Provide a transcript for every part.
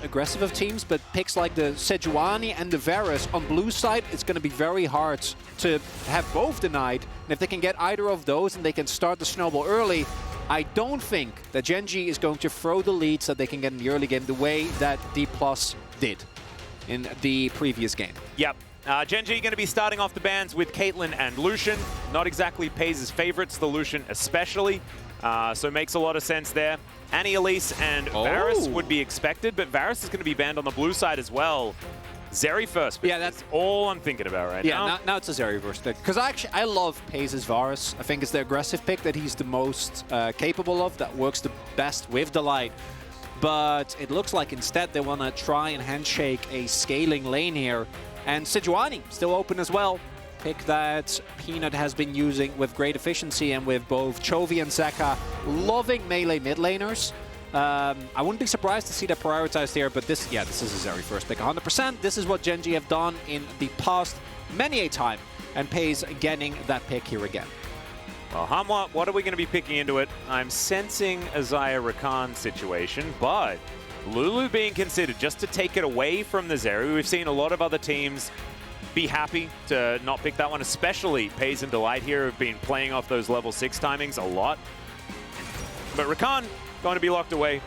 aggressive of teams, but picks like the Sejuani and the Varus on blue side, it's going to be very hard to have both denied. And if they can get either of those and they can start the snowball early, I don't think that GENG is going to throw the lead so they can get in the early game the way that D+ did in the previous game. Yep. GENG going to be starting off the bans with Caitlyn and Lucian. Not exactly FaZe's favorites, the Lucian especially. So makes a lot of sense there. Annie Elise and Varus would be expected, but Varus is going to be banned on the blue side as well. Zeri first. Yeah, that's all I'm thinking about right now. Yeah, now it's a Zeri first pick. Because I love FaZe's Varus. I think it's the aggressive pick that he's the most capable of, that works the best with the light. But it looks like instead they want to try and handshake a scaling lane here. And Sejuani still open as well. Pick that Peanut has been using with great efficiency, and with both Chovy and Zeka loving melee mid laners. I wouldn't be surprised to see that prioritized here, but this is a Zeri first pick 100%. This is what GENG have done in the past many a time, and PaY's getting that pick here again. Well, Hamwa, what are we going to be picking into it? I'm sensing a Xayah Rakan situation, but Lulu being considered just to take it away from the Zeri. We've seen a lot of other teams be happy to not pick that one, especially PaY's and Delight here have been playing off those level 6 timings a lot. But Rakan going to be locked away.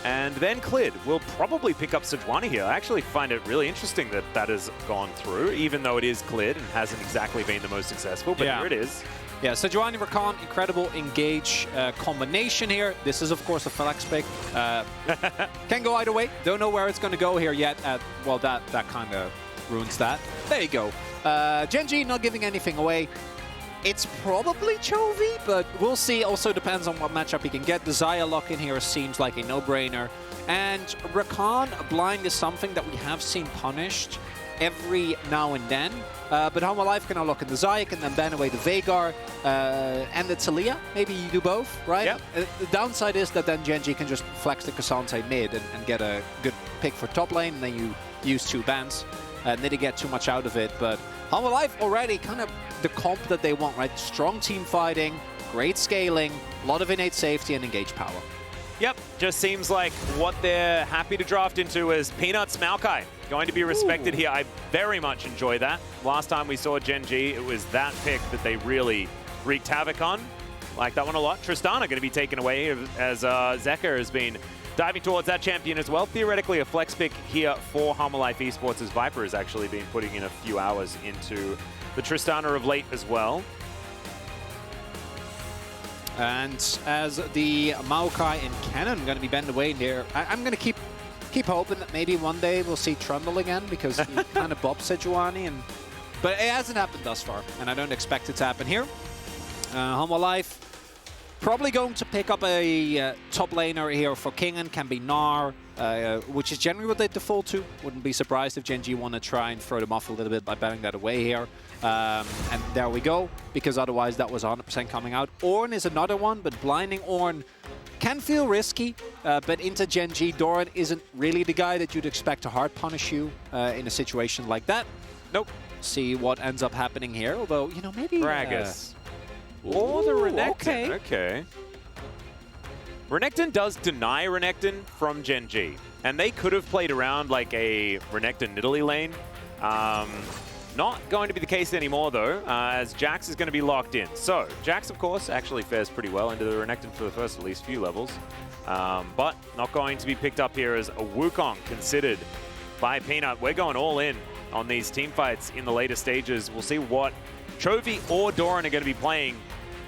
And then Clid will probably pick up Sejuani here. I actually find it really interesting that that has gone through, even though it is Clid and hasn't exactly been the most successful, but here it is. Yeah, Sejuani, Rakan, incredible engage combination here. This is, of course, a flex pick. Can go either way. Don't know where it's going to go here yet. Well, that kind of ruins that. There you go. GENG not giving anything away. It's probably Chovy, but we'll see. Also depends on what matchup he can get. The Xayah lock in here seems like a no-brainer. And Rakan blind is something that we have seen punished every now and then. But Homa Life can now lock in the Xayah, can then ban away the Veigar and the Taliyah. Maybe you do both, right? Yep. The downside is that then GENG can just flex the Cassandre mid and get a good pick for top lane, and then you use 2 bans. And they didn't get too much out of it, but Homa Life already kind of the comp that they want, right? Strong team fighting, great scaling, a lot of innate safety and engage power. Yep, just seems like what they're happy to draft into is Peanuts Maokai. Going to be respected here. I very much enjoy that. Last time we saw GENG, it was that pick that they really wreaked havoc on. Like that one a lot. Tristana going to be taken away as Zeka has been diving towards that champion as well. Theoretically, a flex pick here for Homa Life Esports, as Viper has actually been putting in a few hours into the Tristana of late as well. And as the Maokai and Cannon going to be bent away there, I'm going to keep hoping that maybe one day we'll see Trundle again, because he kind of bopped Sejuani, but it hasn't happened thus far, and I don't expect it to happen here. Homa Life probably going to pick up a top laner here for Kingen, can be Gnar, which is generally what they default to. Wouldn't be surprised if GENG want to try and throw them off a little bit by batting that away here. And there we go, because otherwise that was 100% coming out. Ornn is another one, but blinding Ornn can feel risky, but into GENG, Doran isn't really the guy that you'd expect to hard punish you in a situation like that. Nope. See what ends up happening here, although, you know, maybe... Gragas. Or the Renekton. Okay. Renekton does deny Renekton from GENG, and they could have played around like a Renekton Nidalee lane. Not going to be the case anymore, though, as Jax is going to be locked in. So, Jax, of course, actually fares pretty well into the Renekton for the first at least few levels. But not going to be picked up here as a Wukong considered by Peanut. We're going all in on these team fights in the later stages. We'll see what Chovy or Doran are going to be playing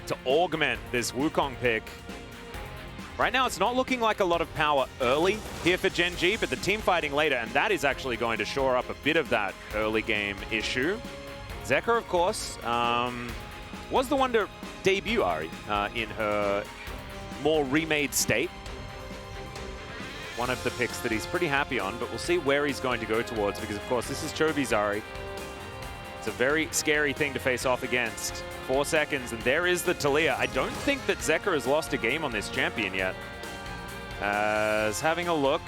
to augment this Wukong pick. Right now, it's not looking like a lot of power early here for GENG, but the team fighting later, and that is actually going to shore up a bit of that early game issue. Zeka, of course, was the one to debut Ahri in her more remade state. One of the picks that he's pretty happy on, but we'll see where he's going to go towards, because, of course, this is Chovy's Ahri. It's a very scary thing to face off against. 4 seconds, and there is the Taliyah. I don't think that Zeka has lost a game on this champion yet. As having a look.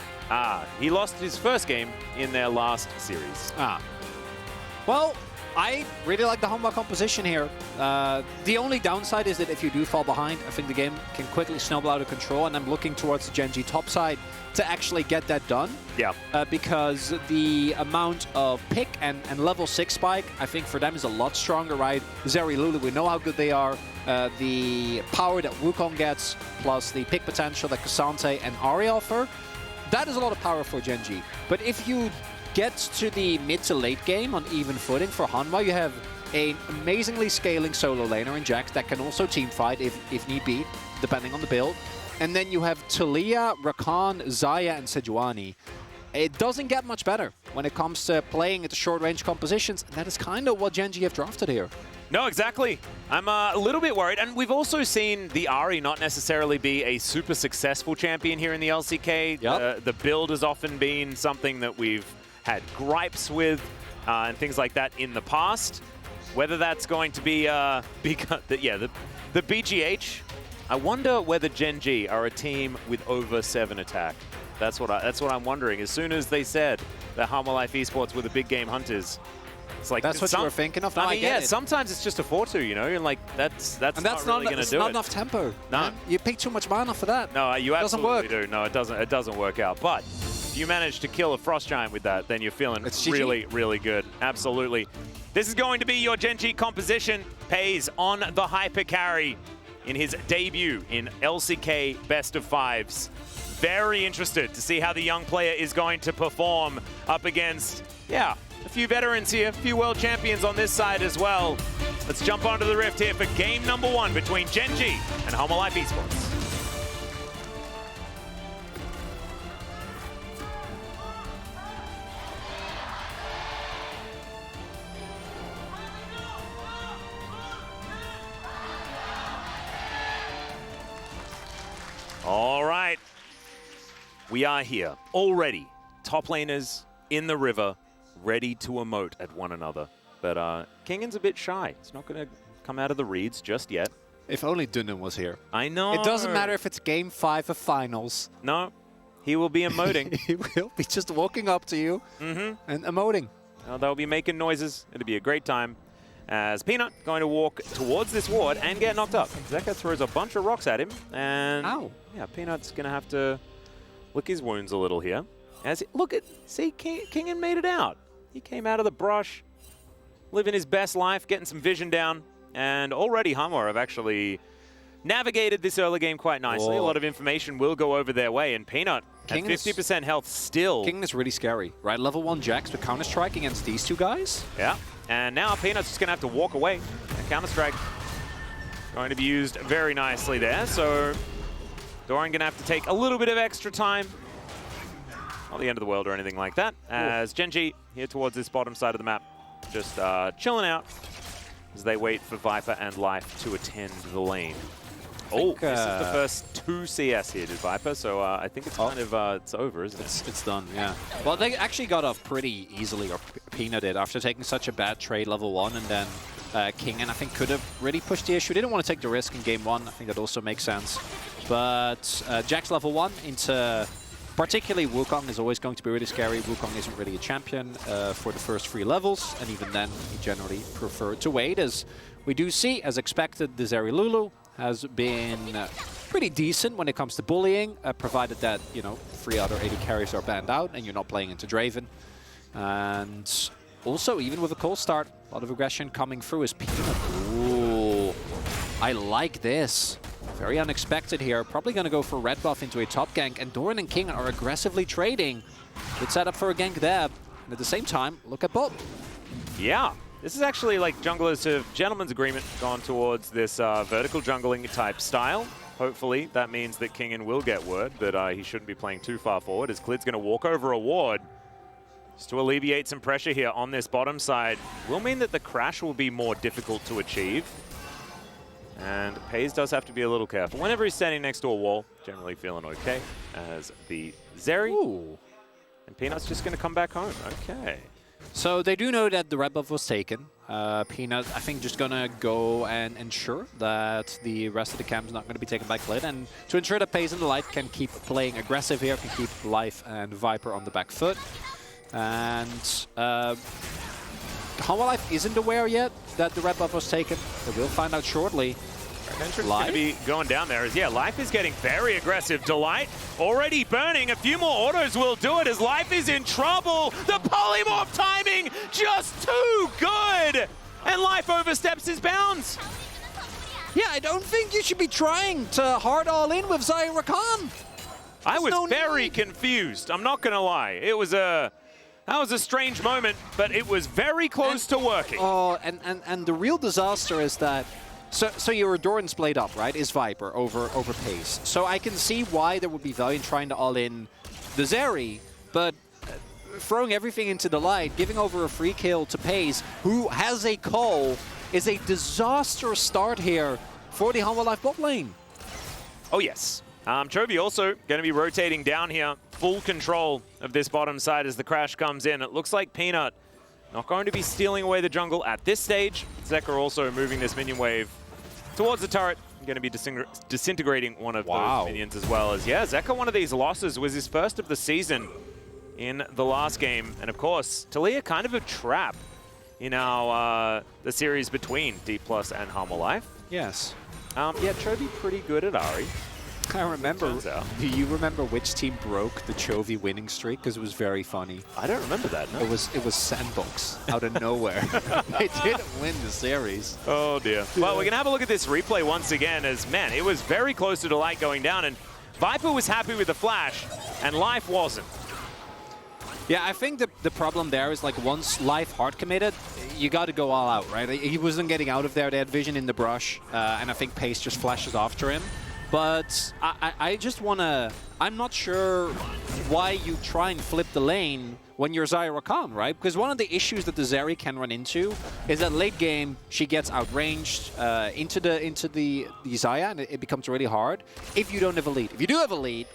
He lost his first game in their last series. Well, I really like the Hanwha composition here. The only downside is that if you do fall behind, I think the game can quickly snowball out of control, and I'm looking towards the GENG top side to actually get that done. Yeah. Because the amount of pick and level 6 spike, I think for them is a lot stronger, right? Zeri, Lulu, we know how good they are. The power that Wukong gets, plus the pick potential that K'Sante and Ahri offer, that is a lot of power for GENG. But if you get to the mid to late game on even footing for Hanwha, you have an amazingly scaling solo laner in Jax that can also team fight if need be, depending on the build. And then you have Taliyah, Rakan, Xayah, and Sejuani. It doesn't get much better when it comes to playing at the short-range compositions, and that is kind of what GENG have drafted here. No, exactly. I'm a little bit worried. And we've also seen the Ahri not necessarily be a super successful champion here in the LCK. Yep. The build has often been something that we've had gripes with and things like that in the past. Whether that's going to be because the BGH, I wonder whether GENG are a team with over 7 attack. That's what I'm wondering. As soon as they said that Hanwha Life Esports were the big game hunters, it's like that's what you were thinking of. No, I mean, yeah, it. Sometimes it's just a 4-2, you know, and like that's not really going to do it. It's not enough tempo. No, man. You pay too much mana for that. No, you absolutely do. No, it doesn't. It doesn't work out. But if you manage to kill a Frost Giant with that, then you're feeling really, really good. Absolutely. This is going to be your GENG composition. Pays on the hyper carry in his debut in LCK Best of Fives. Very interested to see how the young player is going to perform up against, a few veterans here, a few world champions on this side as well. Let's jump onto the rift here for game number 1 between GENG and Hanwha Life Esports. All right, we are here already. Top laners in the river, ready to emote at one another. But Kingan's a bit shy. He's not going to come out of the reeds just yet. If only Dunan was here. I know. It doesn't matter if it's game 5 of finals. No, he will be emoting. He will be just walking up to you and emoting. They'll be making noises. It'll be a great time. As Peanut going to walk towards this ward and get knocked up. Zeka throws a bunch of rocks at him. And ow. Yeah, Peanut's going to have to lick his wounds a little here. See, Kingan made it out. He came out of the brush, living his best life, getting some vision down. And already Hanwha have actually navigated this early game quite nicely. Whoa. A lot of information will go over their way. And Peanut at 50% health still. Kingan is really scary, right? Level 1 Jax with Counter-Strike against these two guys. Yeah. And now Peanut's just going to have to walk away. And Counter-Strike going to be used very nicely there. So Dorian going to have to take a little bit of extra time. Not the end of the world or anything like that. As GENG here towards this bottom side of the map, just chilling out as they wait for Viper and Life to attend the lane. This is the first 2 CS here to Viper, so I think it's kind of it's over, isn't it? It's done, yeah. Well, they actually got off pretty easily, or Peanut did, after taking such a bad trade level 1, and then Kingan, I think, could have really pushed the issue. Didn't want to take the risk in game 1. I think that also makes sense. But Jax level 1 into particularly Wukong is always going to be really scary. Wukong isn't really a champion for the first 3 levels, and even then, he generally preferred to wait, as we do see, as expected, the Zeri Lulu has been pretty decent when it comes to bullying, provided that, 3 other AD carries are banned out and you're not playing into Draven. And also, even with a cold start, a lot of aggression coming through as Peanut. Ooh, I like this. Very unexpected here. Probably going to go for red buff into a top gank, and Doran and King are aggressively trading. Good setup for a gank there. And at the same time, look at Bob. Yeah. This is actually like junglers have gentleman's agreement gone towards this vertical jungling type style. Hopefully that means that Kingan will get word that he shouldn't be playing too far forward, as Klid's going to walk over a ward just to alleviate some pressure here on this bottom side. Will mean that the crash will be more difficult to achieve. And Pays does have to be a little careful. Whenever he's standing next to a wall, generally feeling okay, as the Zeri. Ooh. And Peanut's just going to come back home. Okay. So they do know that the red buff was taken. Peanut, I think, just gonna go and ensure that the rest of the camp is not going to be taken by Klid, and to ensure that Pays and the Light can keep playing aggressive here, can keep Life and Viper on the back foot. And Life isn't aware yet that the red buff was taken, but we'll find out shortly. Entrance going to be going down there. Yeah, Life is getting very aggressive. Delight already burning. A few more autos will do it as Life is in trouble. The polymorph timing just too good. And Life oversteps his bounds. Yeah, I don't think you should be trying to hard all in with Zyra Khan. I was very confused. I'm not going to lie. That was a strange moment, but it was very close to working. Oh, and the real disaster is that so your Endurance played up, right? Is Viper over Pace. So I can see why there would be value in trying to all in the Zeri, but throwing everything into the light, giving over a free kill to Pace, who has a call, is a disastrous start here for the Humble Life bot lane. Oh yes. Chovy also going to be rotating down here. Full control of this bottom side as the crash comes in. It looks like Peanut not going to be stealing away the jungle at this stage. Zeka also moving this minion wave towards the turret. Going to be disintegrating one of those minions as well. As yeah, Zeka, one of these losses was his first of the season in the last game. And of course, Talia kind of a trap in our the series between D+ and Humble Life. Yes. Yeah, Chovy pretty good at Ahri. I remember. Do you remember which team broke the Chovy winning streak? Because it was very funny. I don't remember that. No. It was Sandbox out of nowhere. They didn't win the series. Oh dear. Yeah. Well, we're gonna have a look at this replay once again. As man, it was very close to Delight going down, and Viper was happy with the flash, and Life wasn't. Yeah, I think the problem there is like once Life hard committed, you got to go all out, right? He wasn't getting out of there. They had vision in the brush, and I think Pace just flashes after him. But I just want to... I'm not sure why you try and flip the lane when you're Zyra Khan, right? Because one of the issues that the Zeri can run into is that late game, she gets outranged into the Xayah, and it becomes really hard if you don't have a lead. If you do have a lead,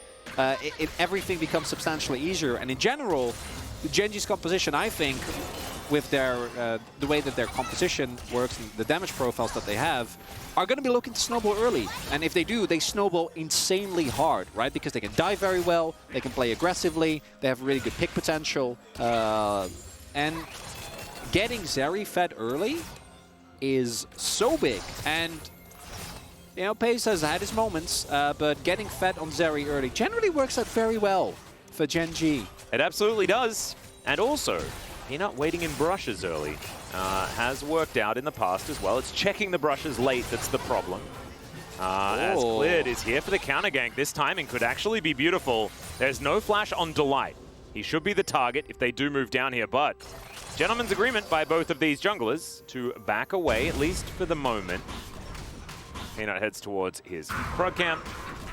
everything becomes substantially easier. And in general, the Genji's composition, I think, with their the way that their composition works and the damage profiles that they have, are going to be looking to snowball early. And if they do, they snowball insanely hard, right? Because they can die very well, they can play aggressively, they have really good pick potential. And getting Zeri fed early is so big. And, you know, Pace has had his moments, but getting fed on Zeri early generally works out very well for GENG. It absolutely does. And also, Peanut waiting in brushes early has worked out in the past as well. It's checking the brushes late that's the problem. As Cleared is here for the counter gank. This timing could actually be beautiful. There's no flash on Delight. He should be the target if they do move down here, but gentleman's agreement by both of these junglers to back away, at least for the moment. Peanut heads towards his prog camp,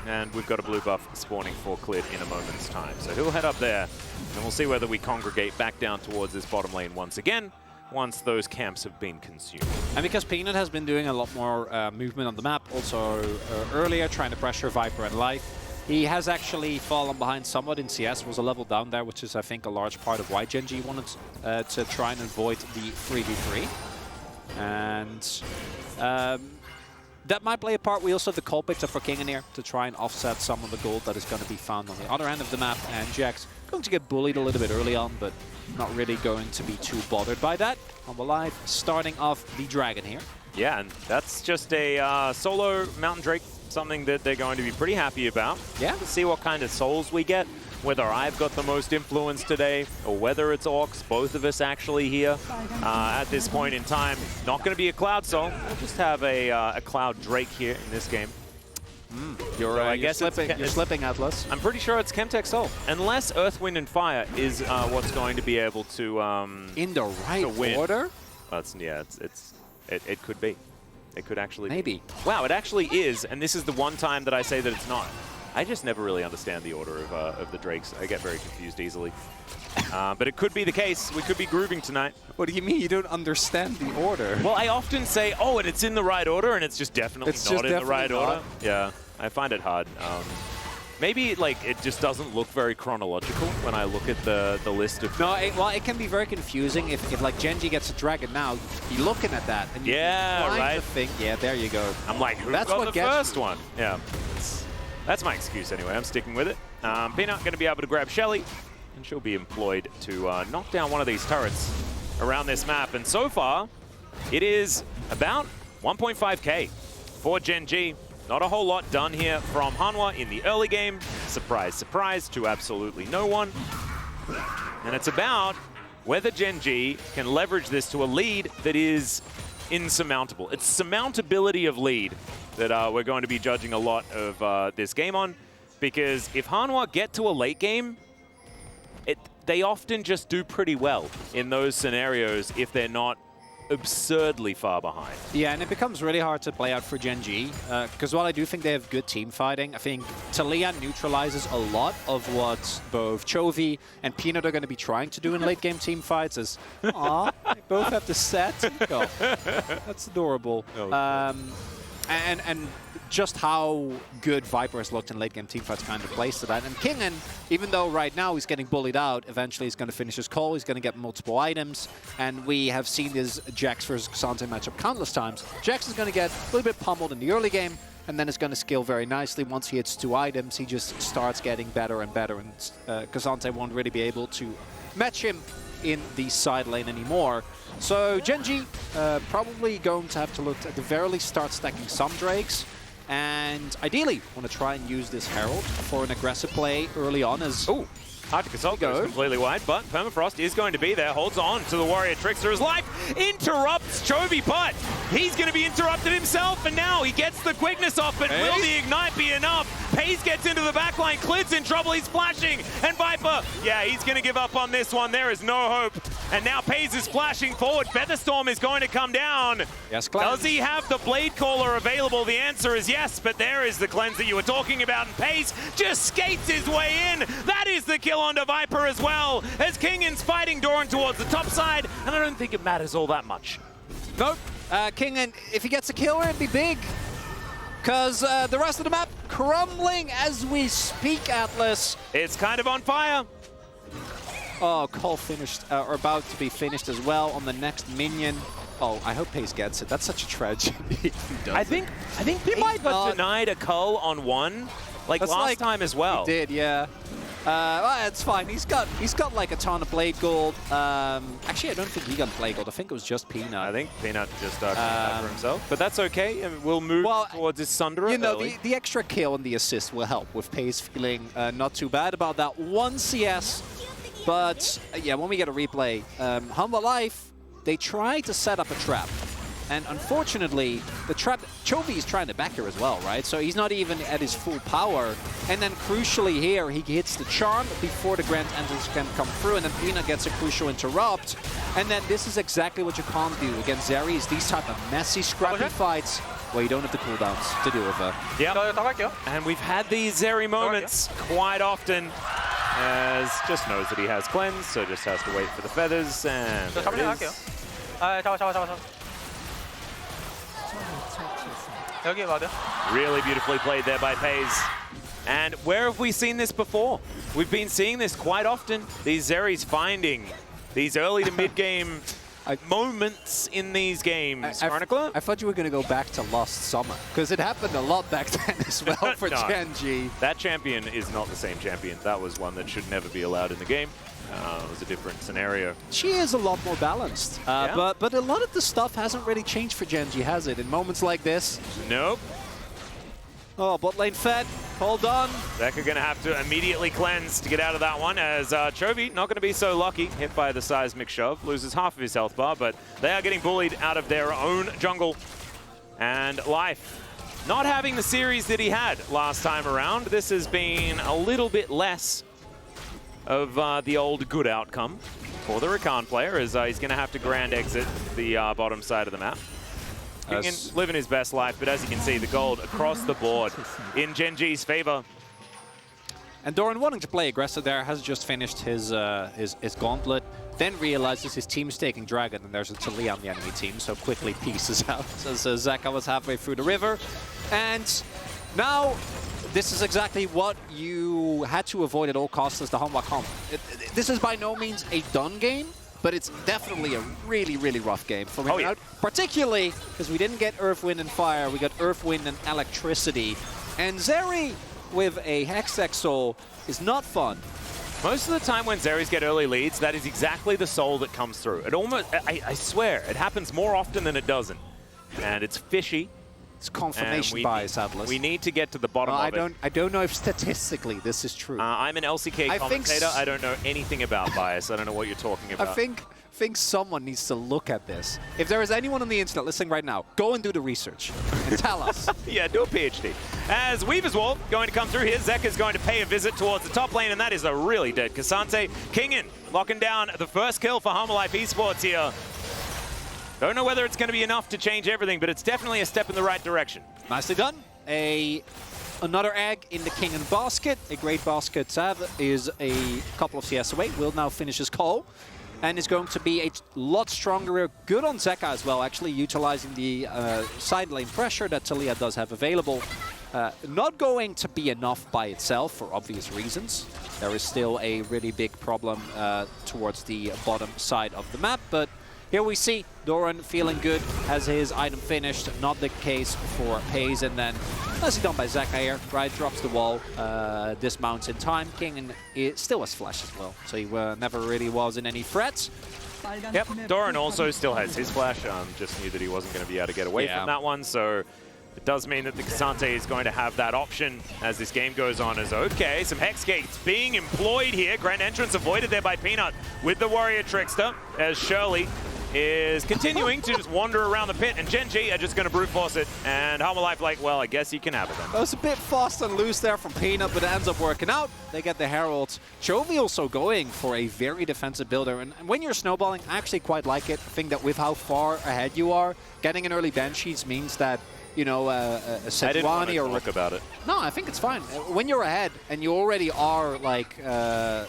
and we've got a blue buff spawning for Cleared in a moment's time. So he'll head up there, and we'll see whether we congregate back down towards this bottom lane once again, once those camps have been consumed. And because Peanut has been doing a lot more movement on the map, also earlier trying to pressure Viper and Life, he has actually fallen behind somewhat in CS, was a level down there, which is, I think, a large part of why GENG wanted to try and avoid the 3v3. And that might play a part. We also have the call picks for King in here to try and offset some of the gold that is going to be found on the other end of the map. And Jax going to get bullied a little bit early on, but not really going to be too bothered by that. Humble Life starting off the Dragon here. Yeah, and that's just a solo Mountain Drake, something that they're going to be pretty happy about. Yeah. To see what kind of souls we get, whether I've got the most influence today or whether it's Orcs, both of us actually here at this point in time. Not going to be a Cloud Soul. We'll just have a Cloud Drake here in this game. You're slipping, Atlas. I'm pretty sure it's Chemtech Soul. Unless Earth, Wind, and Fire is what's going to be able to in the right order? It could be. It could actually Maybe. be. Wow, it actually is, and this is the one time that I say that it's not. I just never really understand the order of the Drakes. I get very confused easily. But it could be the case. We could be grooving tonight. What do you mean you don't understand the order? Well, I often say, oh, and it's in the right order, and it's just definitely not in the right order. Yeah, I find it hard. Maybe like it just doesn't look very chronological when I look at the list of... No, it can be very confusing if like Genji gets a dragon now, you're looking at that and you're trying to think, yeah, there you go. I'm like, who got the first one? Yeah, that's my excuse anyway. I'm sticking with it. Peanut going to be able to grab Shelly, and she'll be employed to knock down one of these turrets. around this map. And so far, it is about 1.5k for GENG. Not a whole lot done here from Hanwha in the early game. Surprise, surprise to absolutely no one. And it's about whether GENG can leverage this to a lead that is insurmountable. It's surmountability of lead that we're going to be judging a lot of this game on. Because if Hanwha get to a late game, they often just do pretty well in those scenarios if they're not absurdly far behind. Yeah, and it becomes really hard to play out for GENG, because while I do think they have good team fighting, I think Talia neutralizes a lot of what both Chovy and Peanut are going to be trying to do in late game team fights. As, aw, they both have the set. Oh, that's adorable. Oh, and just how good Viper has looked in late game teamfights kind of plays to that. And Kingen, even though right now he's getting bullied out, eventually he's going to finish his call, he's going to get multiple items, and we have seen this Jax versus Xante matchup countless times. Jax is going to get a little bit pummeled in the early game, and then it's going to scale very nicely. Once he hits 2 items, he just starts getting better and better, and Xante won't really be able to match him in the side lane anymore. So GENG probably going to have to look at the very least start stacking some Drakes, and ideally want to try and use this Herald for an aggressive play early on as... Ooh. Arctic Assault goes completely wide, but Permafrost is going to be there, holds on to the Warrior Trickster's life, interrupts Chovy, but he's going to be interrupted himself, and now he gets the quickness off, but will the Ignite be enough? Paze gets into the backline, Clid's in trouble, he's flashing, and Viper, yeah, he's going to give up on this one, there is no hope. And now Paze is flashing forward, Featherstorm is going to come down. Yes, cleanse. Does he have the Blade Caller available? The answer is yes, but there is the cleanse that you were talking about, and Paze just skates his way in. That is the kill onto Viper as well, as Kingen's fighting Doran towards the top side, and I don't think it matters all that much. Nope. Kingen, if he gets a kill, it'd be big. Because the rest of the map crumbling as we speak, Atlas. It's kind of on fire. Oh, Cole finished, or about to be finished as well on the next minion. Oh, I hope Pace gets it. That's such a tragedy if he doesn't. I think he might have denied a cull on one, like last time as well. He did, yeah. Well, it's fine. He's got like a ton of Blade Gold. Actually, I don't think he got Blade Gold. I think it was just Peanut. I think Peanut just got that for himself. But that's okay. I mean, we'll move towards his Sunderer. You know, the extra kill and the assist will help with Pace feeling not too bad about that one CS. But yeah, when we get a replay, Hanwha Life, they try to set up a trap. And unfortunately, the trap, Chovy is trying to back here as well, right? So he's not even at his full power. And then crucially here, he hits the charm before the Grand Entrance can come through, and then Peanut gets a crucial interrupt. And then this is exactly what you can't do against Zeri, is these type of messy, scrappy fights where you don't have the cooldowns to deal with it. Yeah, and we've had these Zeri moments quite often, as just knows that he has cleanse, so just has to wait for the feathers, and there it is. Really beautifully played there by Paze. And where have we seen this before? We've been seeing this quite often. These Zeris finding these early to mid-game moments in these games. Chronicler? I thought you were going to go back to last summer, because it happened a lot back then as well for GENG. That champion is not the same champion. That was one that should never be allowed in the game. It was a different scenario. She is a lot more balanced, but a lot of the stuff hasn't really changed for GENG, has it? In moments like this? Nope. Oh, bot lane fed. Hold on. Zeka going to have to immediately cleanse to get out of that one, as Chovy not going to be so lucky. Hit by the seismic shove, loses half of his health bar, but they are getting bullied out of their own jungle. And Life not having the series that he had last time around. This has been a little bit less of the old good outcome for the Rakan player, as he's going to have to grand exit the bottom side of the map. Kingen living his best life, but as you can see, the gold across the board in GENG's favor. And Doran, wanting to play aggressive there, has just finished his gauntlet, then realizes his team's taking Dragon, and there's a Talia on the enemy team, so quickly pieces out as Zeka was halfway through the river. And now, this is exactly what you had to avoid at all costs as the Hanwha comp. This is by no means a done game, but it's definitely a really, really rough game for me. Particularly because we didn't get Earth, Wind, and Fire, we got Earth, Wind, and Electricity. And Zeri with a Hextech Soul is not fun. Most of the time when Zeris get early leads, that is exactly the soul that comes through. It almost, I swear, it happens more often than it doesn't. And it's fishy. It's confirmation bias, Atlas. We need to get to the bottom of it. I don't know if statistically this is true. I'm an LCK commentator. I don't know anything about bias. I don't know what you're talking about. I think someone needs to look at this. If there is anyone on the internet listening right now, go and do the research and tell us. Yeah, do a PhD. As Weaver's Wall going to come through here, Zek is going to pay a visit towards the top lane, and that is a really dead K'Sante. Kingin locking down the first kill for Homalife Esports here. Don't know whether it's going to be enough to change everything, but it's definitely a step in the right direction. Nicely done. Another egg in the Kingin basket. A great basket. Sav is a couple of CS away. Will now finish his call. And is going to be a lot stronger. Good on Zeka as well, actually, utilizing the side lane pressure that Talia does have available. Not going to be enough by itself for obvious reasons. There is still a really big problem towards the bottom side of the map, but here we see Doran feeling good, has his item finished. Not the case for Paze, and then nicely done by Zeka here, right? Drops the wall, dismounts in time. King still has flash as well, so he never really was in any threats. Yep, Doran also still has his flash. Just knew that he wasn't going to be able to get away from that one, so it does mean that the K'Sante is going to have that option as this game goes on. As okay, some Hex Gates being employed here. Grand entrance avoided there by Peanut with the Warrior Trickster, as HLE is continuing to just wander around the pit, and GENG are just going to brute force it, and Homalife like, well, I guess you can have it then. That was a bit fast and loose there from Peanut, but it ends up working out. They get the Heralds. Chovy also going for a very defensive builder, and when you're snowballing, I actually quite like it. I think that with how far ahead you are, getting an early Banshees means that, you know, a Sejuani I didn't want to talk about it. No, I think it's fine. When you're ahead and you already are like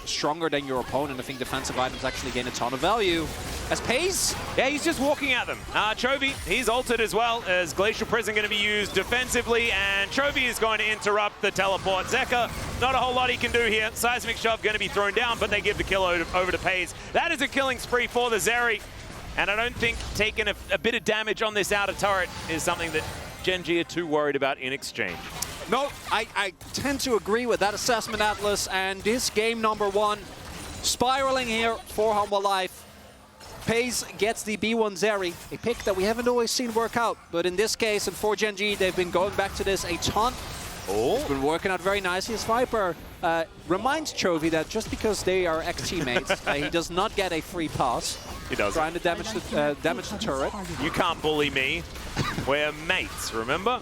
stronger than your opponent, I think defensive items actually gain a ton of value. As Paze, yeah, he's just walking at them. Chovy, he's ulted as well, as Glacial Prison going to be used defensively, and Chovy is going to interrupt the teleport. Zeka, not a whole lot he can do here. Seismic Shove going to be thrown down, but they give the kill over to Paze. That is a killing spree for the Zeri, and I don't think taking a bit of damage on this outer turret is something that GENG are too worried about in exchange. No, I tend to agree with that assessment, Atlas, and this game number one, spiraling here for Homalife. Paze gets the B1 Zeri, a pick that we haven't always seen work out, but in this case, and for GENG, they've been going back to this a ton. Oh. It's been working out very nicely. As Viper reminds Chovy that just because they are ex-teammates, he does not get a free pass. He doesn't. Trying to damage the turret. You can't bully me. We're mates, remember?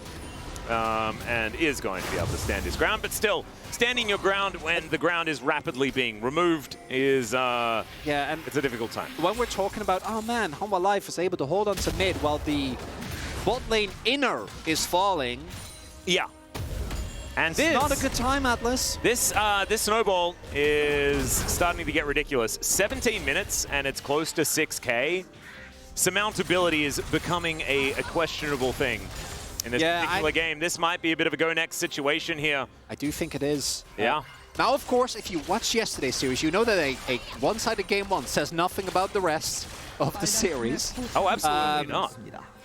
And is going to be able to stand his ground, but still, standing your ground when the ground is rapidly being removed is, and it's a difficult time. When we're talking about, oh man, Homalife is able to hold on to mid while the bot lane inner is falling. Yeah. And it's not a good time, Atlas. This snowball is starting to get ridiculous. 17 minutes, and it's close to 6K. Surmountability is becoming a questionable thing in this particular game. This might be a bit of a go next situation here. I do think it is. Yeah. Now, of course, if you watch yesterday's series, you know that a one-sided game one says nothing about the rest of the series. Oh, absolutely not.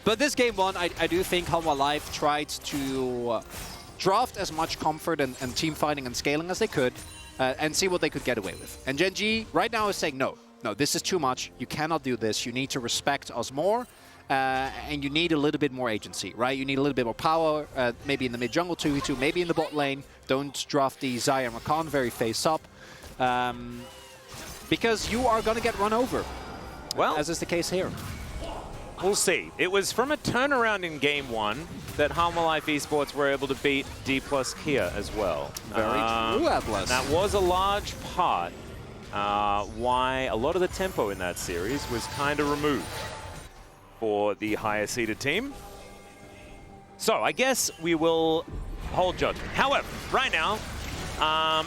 But this game one, I do think Homalife tried to draft as much comfort and team fighting and scaling as they could and see what they could get away with. And GENG right now is saying, no, this is too much. You cannot do this. You need to respect us more. And you need a little bit more agency, right? You need a little bit more power, maybe in the mid-jungle 2v2, maybe in the bot lane. Don't draft the Xayah and Rakan very face up. Because you are going to get run over, well, as is the case here. We'll see. It was from a turnaround in game one that Homalife Esports were able to beat D+ Kia as well. Very true, Atlas. That was a large part why a lot of the tempo in that series was kind of removed for the higher seeded team. So I guess we will hold judgment. However, right now,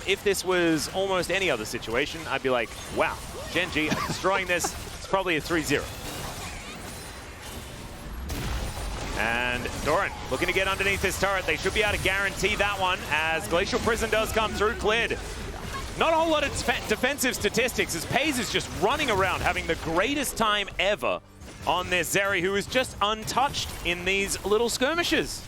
if this was almost any other situation, I'd be like, wow, GENG are destroying this. It's probably a 3-0. And Doran looking to get underneath this turret. They should be able to guarantee that one as Glacial Prison does come through, cleared. Not a whole lot of defensive statistics as Paze is just running around having the greatest time ever on this Zeri, who is just untouched in these little skirmishes.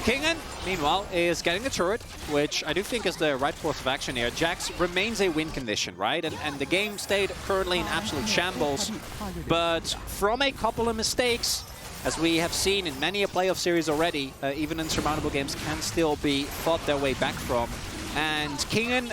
Kingen, meanwhile, is getting a turret, which I do think is the right course of action here. Jax remains a win condition, right? And the game state currently in absolute shambles. But from a couple of mistakes, as we have seen in many a playoff series already, even insurmountable games can still be fought their way back from. And Kingen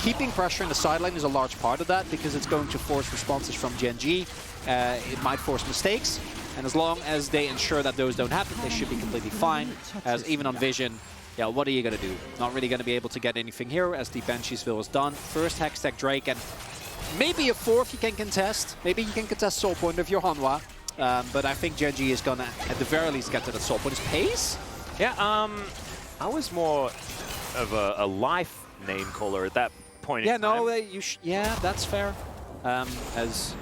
keeping pressure in the sideline is a large part of that because it's going to force responses from GENG. It might force mistakes. And as long as they ensure that those don't happen, they should be completely fine. As even on Vision, yeah, what are you going to do? Not really going to be able to get anything here as the Bansheesville is done. First Hextech Drake, and maybe a fourth you can contest. Maybe you can contest Soul Point if you're Hanwha. But I think GENG is going to, at the very least, get to the Soul Point. Is Pace? Yeah, I was more of a life name caller at that point in time. No, yeah, that's fair. As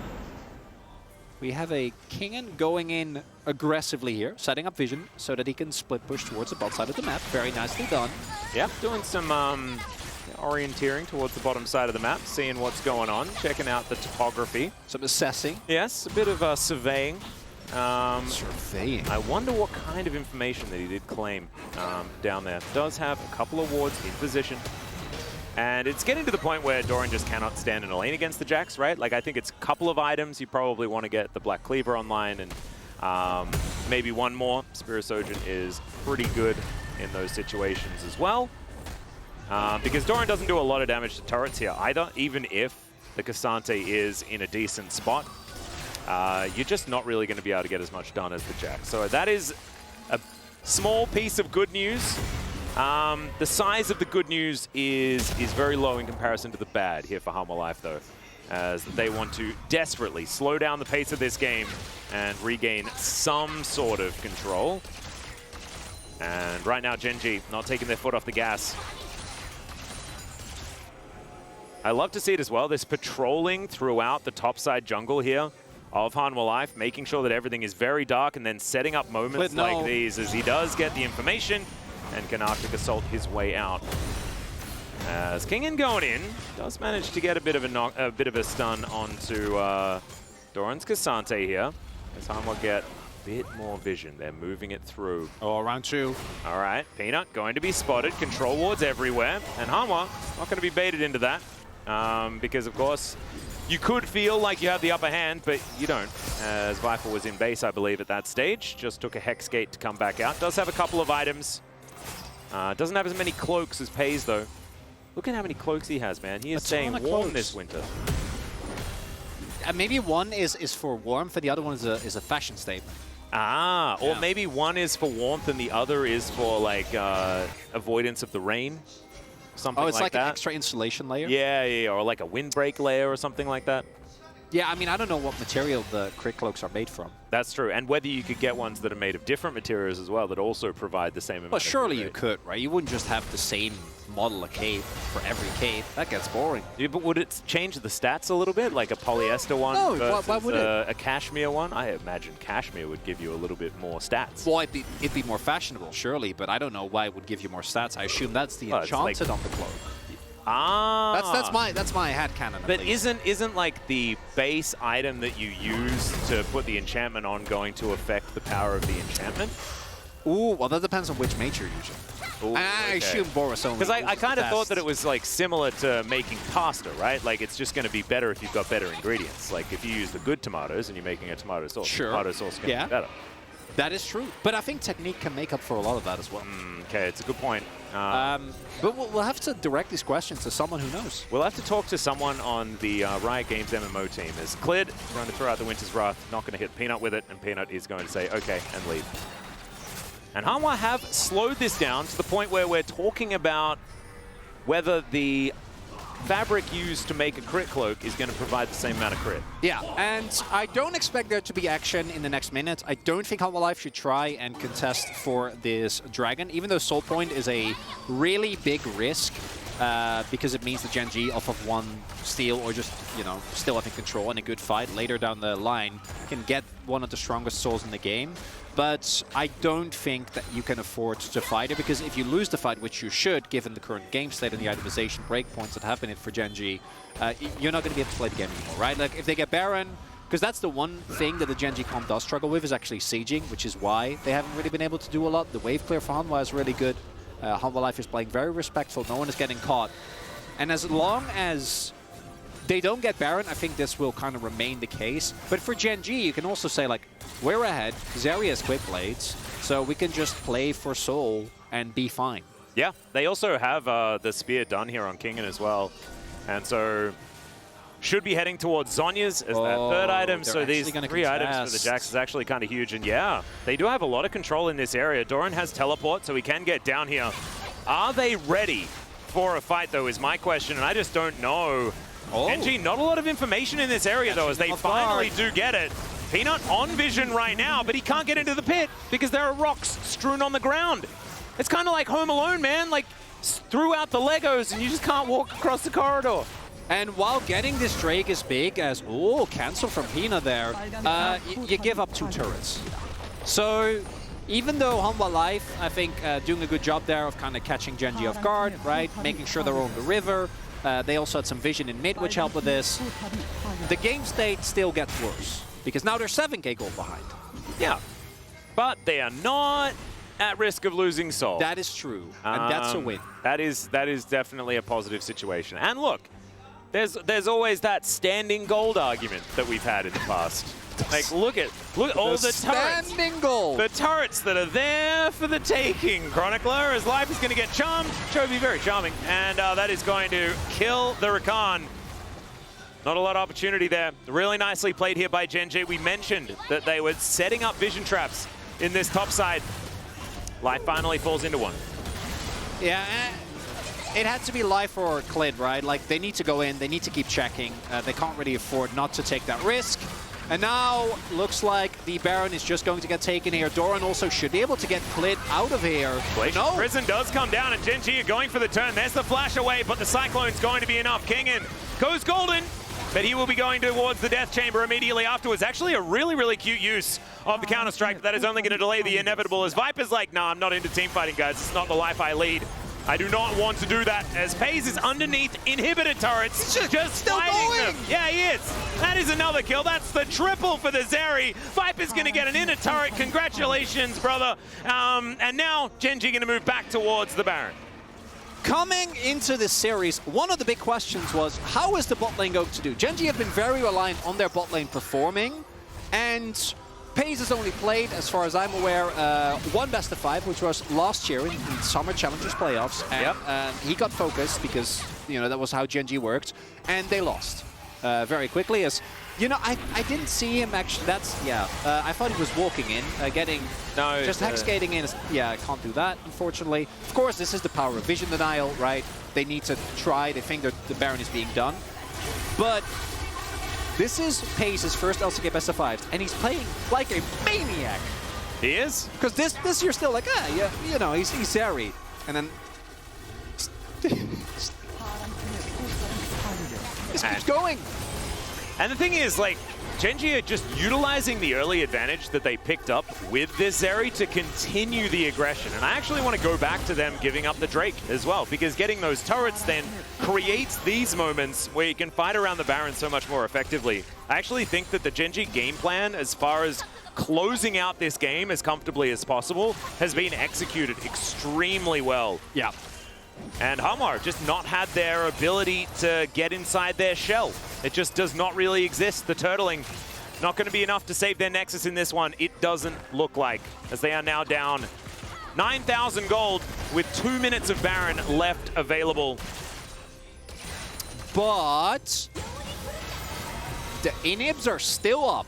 we have a Kingen going in aggressively here, setting up Vision so that he can split push towards the bot side of the map. Very nicely done. Yeah, doing some orienteering towards the bottom side of the map, seeing what's going on, checking out the topography. Some assessing. Yes, a bit of surveying. Surveying. I wonder what kind of information that he did claim down there. Does have a couple of wards in position. And it's getting to the point where Doran just cannot stand in a lane against the Jax, right? Like, I think it's a couple of items. You probably want to get the Black Cleaver online and maybe one more. Spirisogen is pretty good in those situations as well. Because Doran doesn't do a lot of damage to turrets here either, even if the Cassante is in a decent spot. You're just not really going to be able to get as much done as the Jax. So that is a small piece of good news. The size of the good news is very low in comparison to the bad here for Hanwha Life, though, as they want to desperately slow down the pace of this game and regain some sort of control. And right now, GENG not taking their foot off the gas. I love to see it as well, this patrolling throughout the topside jungle here of Hanwha Life, making sure that everything is very dark and then setting up moments like these as he does get the information and can Arctic Assault his way out. As Kingen going in, does manage to get a bit of a stun onto Doran's Cassante here. As Hanwha get a bit more vision, they're moving it through. Oh, round two. All right, Peanut going to be spotted, control wards everywhere, and Hanwha not going to be baited into that because, of course, you could feel like you have the upper hand, but you don't, as Viper was in base, I believe, at that stage. Just took a Hex Gate to come back out. Does have a couple of items. Doesn't have as many cloaks as Pays, though. Look at how many cloaks he has, man. He is staying warm this winter. Maybe one is for warmth, and the other one is a fashion statement. Ah, or maybe one is for warmth and the other is for, like, avoidance of the rain. Something like that. Oh, it's like an extra insulation layer? Yeah, or like a windbreak layer or something like that. Yeah, I mean, I don't know what material the crit cloaks are made from. That's true, and whether you could get ones that are made of different materials as well that also provide the same amount. Well, surely you could, right? You wouldn't just have the same model of cape for every cape. That gets boring. Yeah, but would it change the stats a little bit, like a polyester one versus why would it? A cashmere one? I imagine cashmere would give you a little bit more stats. Well, it'd be more fashionable, surely, but I don't know why it would give you more stats. I assume that's the enchanted on the cloak. Ah, that's my headcanon. But isn't like the base item that you use to put the enchantment on going to affect the power of the enchantment? Ooh, well that depends on which mage you're using. Ooh, I assume Boris only. Because I kind of thought that it was like similar to making pasta, right? Like it's just going to be better if you've got better ingredients. Like if you use the good tomatoes and you're making a tomato sauce, tomato sauce is going to be better. That is true. But I think technique can make up for a lot of that as well. Okay, it's a good point. But we'll have to direct these questions to someone who knows. We'll have to talk to someone on the Riot Games MMO team. As Clid going to throw out the Winter's Wrath, not going to hit Peanut with it, and Peanut is going to say, okay, and leave. And Hanwha have slowed this down to the point where we're talking about whether the fabric used to make a crit cloak is going to provide the same amount of crit. Yeah, and I don't expect there to be action in the next minute. I don't think Hanwha Life should try and contest for this dragon, even though Soul Point is a really big risk because it means the GENG off of one steal or just, you know, still having control in a good fight later down the line can get one of the strongest souls in the game. But I don't think that you can afford to fight it, because if you lose the fight, which you should, given the current game state and the itemization breakpoints that have been in for GENG, you're not going to be able to play the game anymore, right? Like, if they get Baron, Because that's the one thing that the Gen G comp does struggle with, is actually sieging, which is why they haven't really been able to do a lot. The wave clear for Hanwha is really good. Hanwha Life is playing very respectful. No one is getting caught. And as long as they don't get Baron, I think this will kind of remain the case. But for Gen G, you can also say, like, we're ahead. Zeri has quick blades, so we can just play for Soul and be fine. Yeah, they also have the spear done here on Kingen as well. And so should be heading towards Zhonya's as that third item. So these 3 items for the Jax is actually kind of huge. And yeah, they do have a lot of control in this area. Doran has teleport, so he can get down here. Are they ready for a fight, though, is my question. And I just don't know. GENG, not a lot of information in this area, though, as they finally do get it. Peanut on vision right now, but he can't get into the pit because there are rocks strewn on the ground. It's kind of like Home Alone, man. Like, threw out the Legos and you just can't walk across the corridor. And while getting this Drake is big, as, cancel from Peanut there, you give up 2 turrets. So even though Hanwha Life, I think, doing a good job there of kind of catching Gen G off guard, right? Making sure they're on the river. They also had some vision in mid, which helped with this. The game state still gets worse, because now they're 7k gold behind. Yeah, but they are not at risk of losing Soul. That is true, and that's a win. That is definitely a positive situation. And look, there's always that standing gold argument that we've had in the past. Like, look at all the turrets. Standing gold. The turrets that are there for the taking. Chronicler, his life is going to get charmed. Chovy, very charming. And that is going to kill the Rakan. Not a lot of opportunity there. Really nicely played here by Gen G. We mentioned that they were setting up vision traps in this top side. Life finally falls into one. Yeah, it had to be Life or Clid, right? Like, they need to go in. They need to keep checking. They can't really afford not to take that risk. And now, looks like the Baron is just going to get taken here. Doran also should be able to get Clid out of here. No. Prison does come down, and Gen G are going for the turn. There's the flash away, but the Cyclone's going to be enough. Kingen goes golden, but he will be going towards the Death Chamber immediately afterwards. Actually, a really, really cute use of the Counter-Strike, but that is only going to delay the inevitable, as Viper's like, nah, I'm not into team fighting, guys. It's not the life I lead. I do not want to do that, as FaZe is underneath inhibitor turrets, just fighting them. Yeah, he is. That is another kill. That's the triple for the Zeri. Viper's going to get an inner turret. Congratulations, brother. And now Gen G going to move back towards the Baron. Coming into this series, one of the big questions was, how is the bot lane going to do? Gen G have been very reliant on their bot lane performing, and FaZe has only played, as far as I'm aware, 1 best of 5, which was last year in Summer Challengers playoffs. And he got focused because, you know, that was how Gen G worked. And they lost very quickly. As you know, I didn't see him actually. I thought he was walking in, getting just hex gating in. Yeah, I can't do that, unfortunately. Of course, this is the power of vision denial, right? They need to try. They think that the Baron is being done, but this is FaZe's first LCK best of 5s, and he's playing like a maniac. He is? Because this you're still like, yeah, you know, he's Zeri. And then this keeps going. And the thing is, like, Gen G are just utilizing the early advantage that they picked up with this Zeri to continue the aggression. And I actually want to go back to them giving up the Drake as well, because getting those turrets then creates these moments where you can fight around the Baron so much more effectively. I actually think that the Gen G game plan, as far as closing out this game as comfortably as possible, has been executed extremely well. Yeah. And Hanwha just not had their ability to get inside their shell. It just does not really exist. The turtling not going to be enough to save their Nexus in this one. It doesn't look like, as they are now down 9,000 gold with 2 minutes of Baron left available. But the inhibs are still up.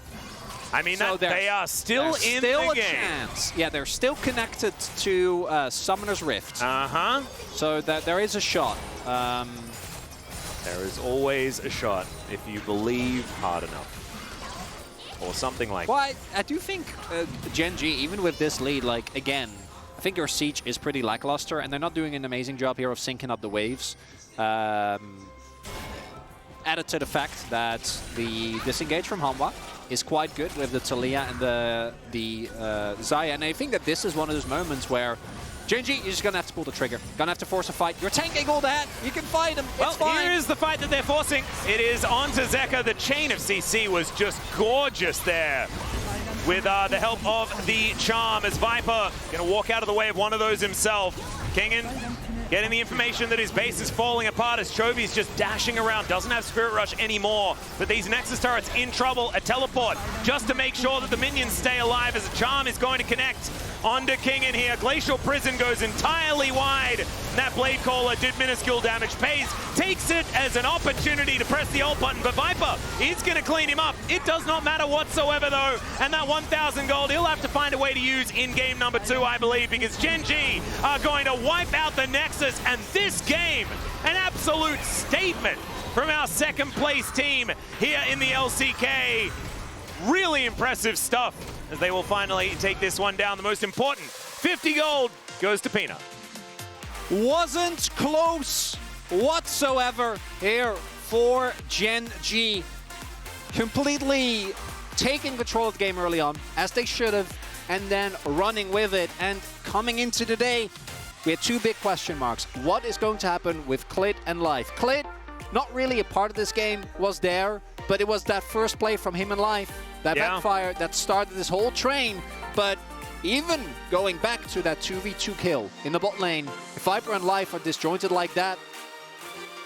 I mean, so they are still in the game. Chance. Yeah, they're still connected to Summoner's Rift. Uh-huh. So that there is a shot. There is always a shot if you believe hard enough. Or something like that. Well, I do think Gen G, even with this lead, like, again, I think your siege is pretty lackluster, and they're not doing an amazing job here of syncing up the waves. Added to the fact that the disengage from Hanwha is quite good with the Taliyah and the Xayah. And I think that this is one of those moments where GENG, you're just gonna have to pull the trigger. Gonna have to force a fight. You're tanking all that. You can fight him. Well, it's fine. here is the fight that they're forcing. It is onto Zeka. The chain of CC was just gorgeous there. With the help of the charm, as Viper gonna walk out of the way of one of those himself. Kingen getting the information that his base is falling apart as Chovy's just dashing around, doesn't have Spirit Rush anymore. But these Nexus turrets in trouble, a teleport just to make sure that the minions stay alive as a charm is going to connect onto Kingen here. Glacial Prison goes entirely wide. That Blade Caller did minuscule damage. FaZe takes it as an opportunity to press the ult button, but Viper is going to clean him up. It does not matter whatsoever though, and that 1,000 gold he'll have to find a way to use in game number 2, I believe, because GENG are going to wipe out the Nexus, and this game, an absolute statement from our second place team here in the LCK. Really impressive stuff as they will finally take this one down. The most important 50 gold goes to Peanut. Wasn't close whatsoever here for GENG. Completely taking control of the game early on, as they should have, and then running with it. And coming into today, we had two big question marks. What is going to happen with Clit and Life? Clit, not really a part of this game, was there, but it was that first play from him and Life, that backfire that started this whole train. But even going back to that 2v2 kill in the bot lane, if Viper and Life are disjointed like that,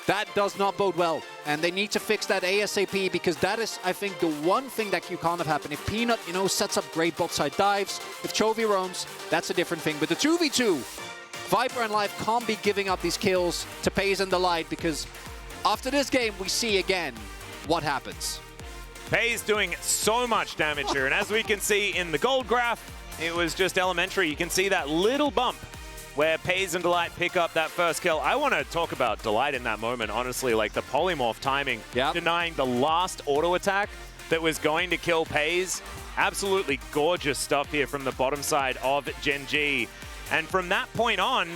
that does not bode well. And they need to fix that ASAP, because that is, I think, the one thing that you can't have happen. If Peanut, you know, sets up great bot side dives, if Chovy roams, that's a different thing. But the 2v2, Viper and Life can't be giving up these kills to FaZe and the Light, because after this game, we see again what happens. FaZe doing so much damage here, and as we can see in the gold graph, it was just elementary. You can see that little bump where FaZe and Delight pick up that first kill. I want to talk about Delight in that moment, honestly, like the polymorph timing, denying the last auto attack that was going to kill FaZe. Absolutely gorgeous stuff here from the bottom side of GENG. And from that point on,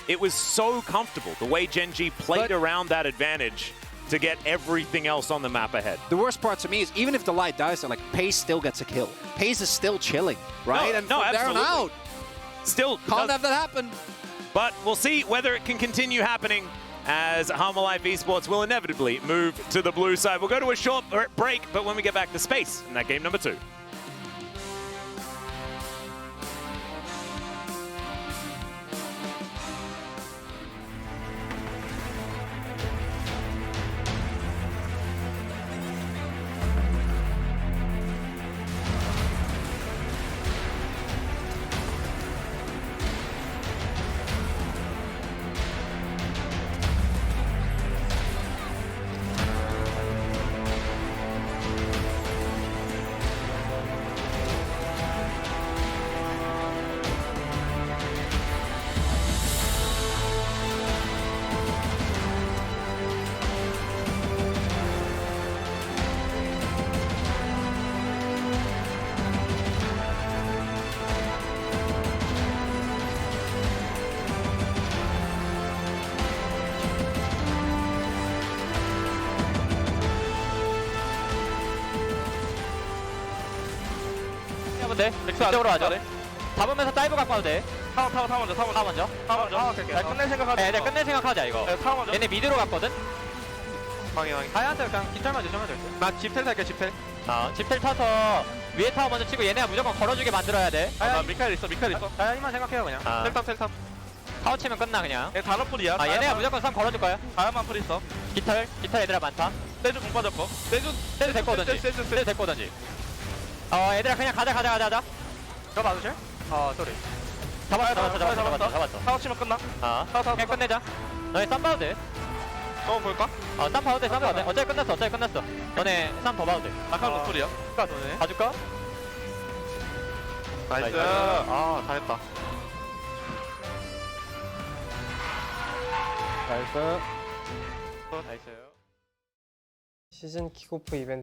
it was so comfortable the way GENG played around that advantage to get everything else on the map ahead. The worst part to me is, even if the Light dies, like, FaZe still gets a kill. FaZe is still chilling, right? And from there on out, still can't have that happen. But we'll see whether it can continue happening, as Harmalife Esports will inevitably move to the blue side. We'll go to a short break, but when we get back to Space in that game number 2. 돼. 이쪽으로 하죠. 잡으면서 다이브 갖고 와도 돼. 타워 먼저. 오케이. 끝낼 생각하자. 네, 끝낼 생각하자 이거. 네, 타워 먼저. 얘네 미드로 갔거든. 확인. 다이한테 그냥 깃털만 조심하면 돼. 나 집텔 탈게, 집텔. 집텔 타서 위에 타워 먼저 치고 얘네가 무조건 걸어주게 만들어야 돼. 나 미카엘 있어. 다이아 힘만 생각해요 그냥. 텔탑. 타워 치면 끝나 그냥. 얘 단어풀이야. 얘네가 무조건 3 걸어줄 거야. 다야만 풀 있어. 깃털 애들아 많다. 세주 공 빠졌고. 세주 데리고 오던지. 얘들아 그냥 가자. 저 봐주실? 쏘리. 잡았어. 타워 치면 끝나. 타워. 그냥 끝내자. 너네 쌈 봐도 돼. 또 볼까? 쌈 봐도 돼. 어차피 끝났어. 너네 쌈 더 봐도 돼. 아까 노플이야. 봐줄까? 나이스. 잘했다. 나이스. 시즌 킥오프 이벤트